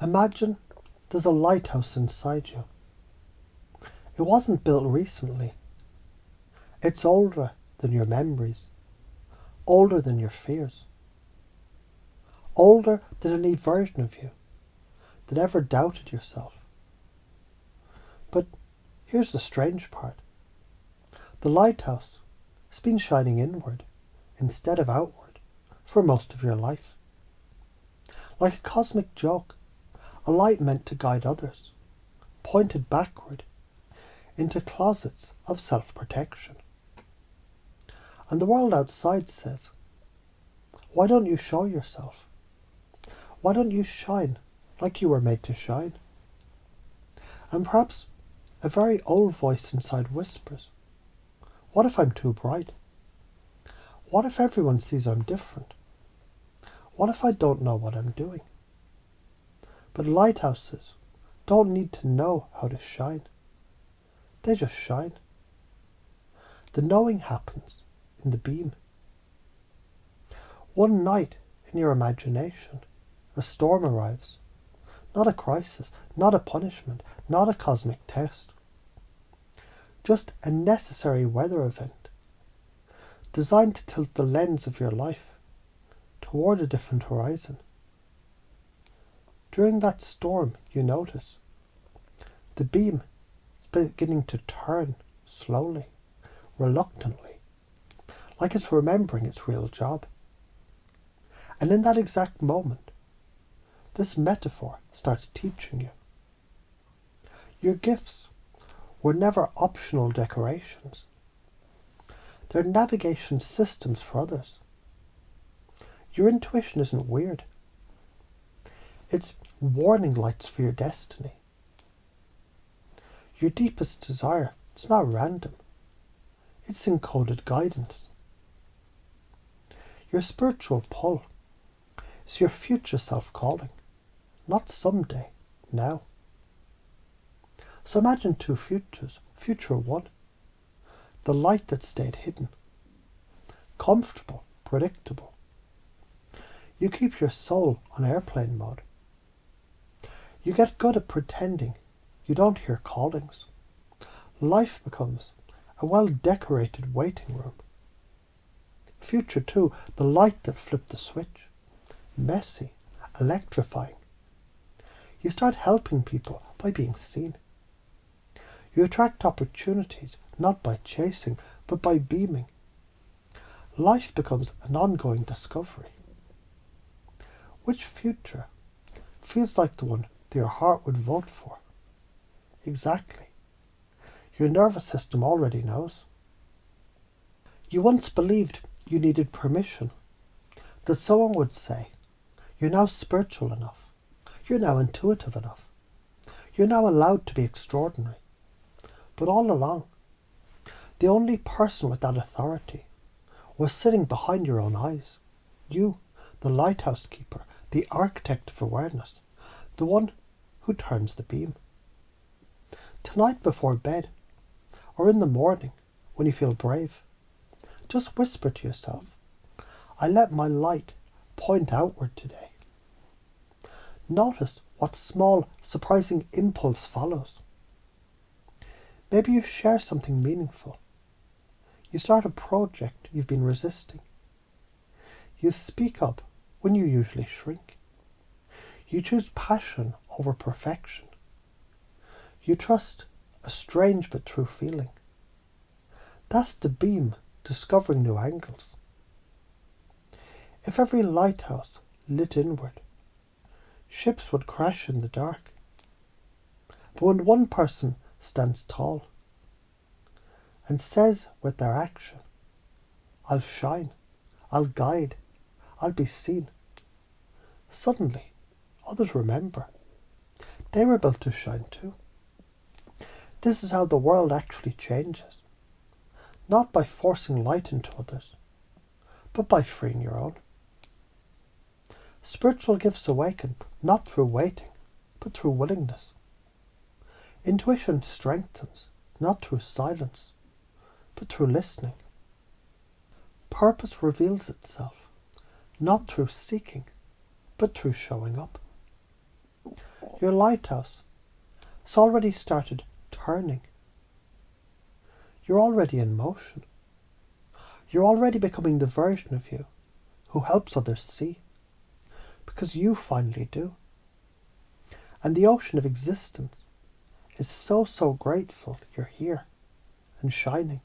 Imagine there's a lighthouse inside you. It wasn't built recently. It's older than your memories, older than your fears, older than any version of you that ever doubted yourself. But here's the strange part. The lighthouse has been shining inward instead of outward for most of your life. Like a cosmic joke, a light meant to guide others, pointed backward into closets of self-protection. And the world outside says, why don't you show yourself? Why don't you shine like you were made to shine? And perhaps a very old voice inside whispers, what if I'm too bright? What if everyone sees I'm different? What if I don't know what I'm doing? But lighthouses don't need to know how to shine. They just shine. The knowing happens in the beam. One night in your imagination, a storm arrives. Not a crisis, not a punishment, not a cosmic test. Just a necessary weather event, designed to tilt the lens of your life toward a different horizon. During that storm, you notice the beam is beginning to turn slowly, reluctantly, like it's remembering its real job. And in that exact moment, this metaphor starts teaching you. Your gifts were never optional decorations. They're navigation systems for others. Your intuition isn't weird. It's warning lights for your destiny. Your deepest desire is not random. It's encoded guidance. Your spiritual pull is your future self calling, not someday, now. So imagine two futures. Future one, the light that stayed hidden, comfortable, predictable. You keep your soul on airplane mode. You get good at pretending you don't hear callings. Life becomes a well-decorated waiting room. Future two, the light that flipped the switch, messy, electrifying. You start helping people by being seen. You attract opportunities not by chasing, but by beaming. Life becomes an ongoing discovery. Which future feels like the one that your heart would vote for? Exactly. Your nervous system already knows. You once believed you needed permission, that someone would say, you're now spiritual enough, you're now intuitive enough, you're now allowed to be extraordinary. But all along, the only person with that authority was sitting behind your own eyes. You, the lighthouse keeper, the architect of awareness, the one who turns the beam. Tonight before bed, or in the morning when you feel brave, just whisper to yourself, I let my light point outward today. Notice what small, surprising impulse follows. Maybe you share something meaningful. You start a project you've been resisting. You speak up when you usually shrink. You choose passion over perfection. You trust a strange but true feeling. That's the beam discovering new angles. If every lighthouse lit inward, ships would crash in the dark. But when one person stands tall and says with their action, I'll shine, I'll guide, I'll be seen, suddenly others remember. They were built to shine too. This is how the world actually changes. Not by forcing light into others, but by freeing your own. Spiritual gifts awaken not through waiting, but through willingness. Intuition strengthens not through silence, but through listening. Purpose reveals itself not through seeking, but through showing up. Your lighthouse has already started turning. You're already in motion. You're already becoming the version of you who helps others see, because you finally do. And the ocean of existence is so grateful you're here and shining.